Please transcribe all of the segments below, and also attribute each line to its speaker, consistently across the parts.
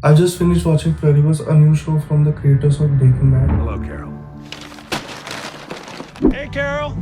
Speaker 1: I just finished watching Pluribus, a new show from the creators of Breaking Bad.
Speaker 2: Hello, Carol. Hey, Carol!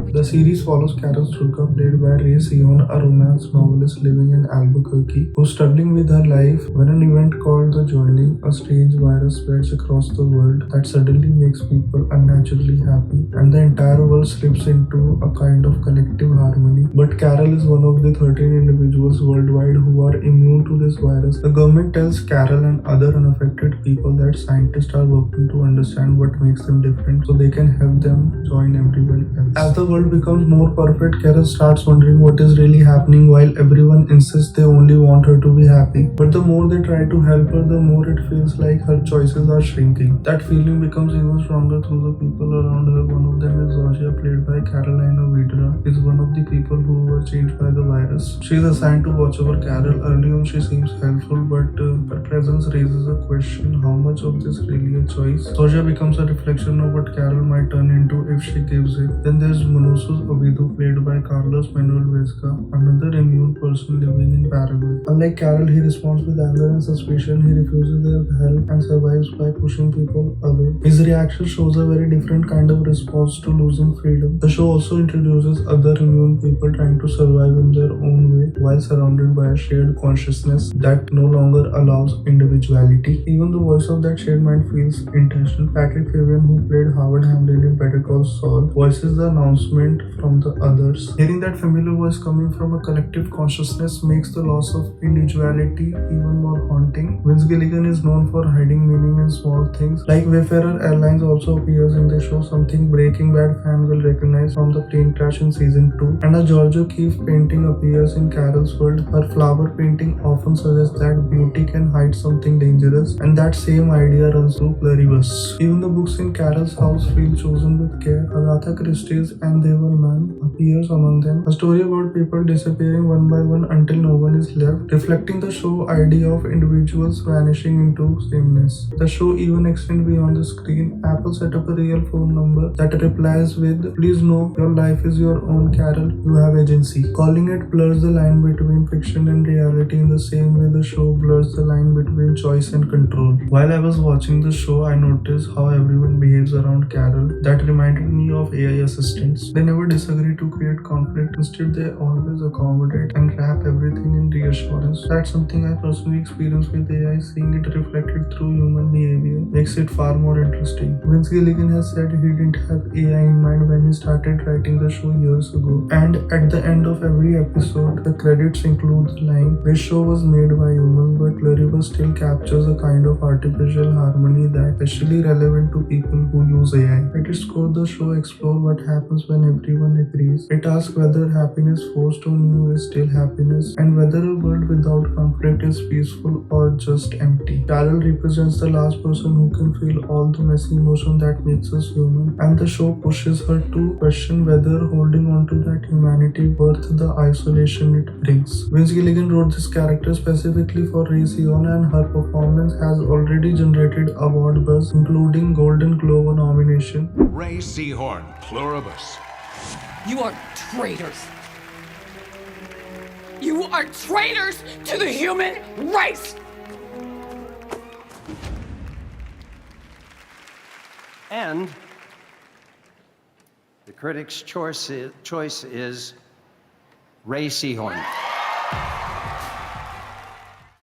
Speaker 1: The series follows Carol Turca, played by Ray Sion, a romance novelist living in Albuquerque, who's struggling with her life when an event called the Joining, a strange virus, spreads across the world that suddenly makes people unnaturally happy, and the entire world slips into a kind of collective harmony. But Carol is one of the 13 individuals worldwide who are immune to this virus. The government tells Carol and other unaffected people that scientists are working to understand what makes them different so they can help them join everyone else. As the world becomes more perfect, Carol starts wondering what is really happening while everyone insists they only want her to be happy. But the more they try to help her, the more it feels like her choices are shrinking. That feeling becomes even stronger through the people around her. One of them is Zosia, played by Carolina Vidra, is one of the people who were changed by the virus. She is assigned to watch over Carol. Early on, she seems helpful, but her presence raises a question: how much of this really a choice? Zosia becomes a reflection of what Carol might turn into if she gives it. Then there's Monosus Ovido, played by Carlos Manuel Vesca, another immune person living in Paraguay. Unlike Carol, he responds with anger and suspicion. He refuses their help and survives by pushing people away. His reaction shows a very different kind of response to losing freedom. The show also introduces other immune people trying to survive in their own way while surrounded by a shared consciousness that no longer allows individuality. Even the voice of that shared mind feels intentional. Patrick Fabian, who played Howard Hamlin in Better Call Saul, voices the announcement from the others. Hearing that familiar voice coming from a collective consciousness makes the loss of individuality even more haunting. Vince Gilligan is known for hiding meaning in small things. Like Wayfarer Airlines also appears in the show, something Breaking Bad fan will recognize from the plane crash in season 2. And a Giorgio Keefe painting appears in Carol's world. Her flower painting often suggests that beauty can hide something dangerous, and that same idea runs through Pluribus. Even the books in Carol's house feel chosen with care. Agatha Christie's And They Were None appears among them, a story about people disappearing one by one until no one is left, reflecting the show idea of individuals vanishing into sameness. The show even extends beyond the screen. Apple set up a real phone number that replies with, "Please know your life is your own, Carol. You have agency." Calling it blurs the line between fiction and reality in the same way the show blurs the line between choice and control. While I was watching the show, I noticed how everyone behaves around Carol. That reminded me of AI assistants. They never disagree to create conflict. Instead, they always accommodate and wrap everything in reassurance. That's something I personally experienced with AI. Seeing it reflected through human behavior makes it far more interesting. Vince Gilligan has said he didn't have AI in mind when he started writing the show years ago. And at the end of every episode, the credits include the line, "This show was made by humans, but Pluribus still captures a kind of artificial harmony that's especially relevant to people who use AI." At its core, the show explores what happens when everyone agrees. It asks whether happiness forced on you is still happiness, and whether a world without conflict is peaceful or just empty. Carol represents the last person who can feel all the messy emotion that makes us human, and the show pushes her to question whether holding on to that humanity worth the isolation it brings. Vince Gilligan wrote this character specifically for Ray Sion, and her performance has already generated award buzz, including Golden Globe nomination.
Speaker 2: Ray Seahorn, Pluribus.
Speaker 3: You are traitors. You are traitors to the human race!
Speaker 4: And the critics' choice is Ray Seahorn.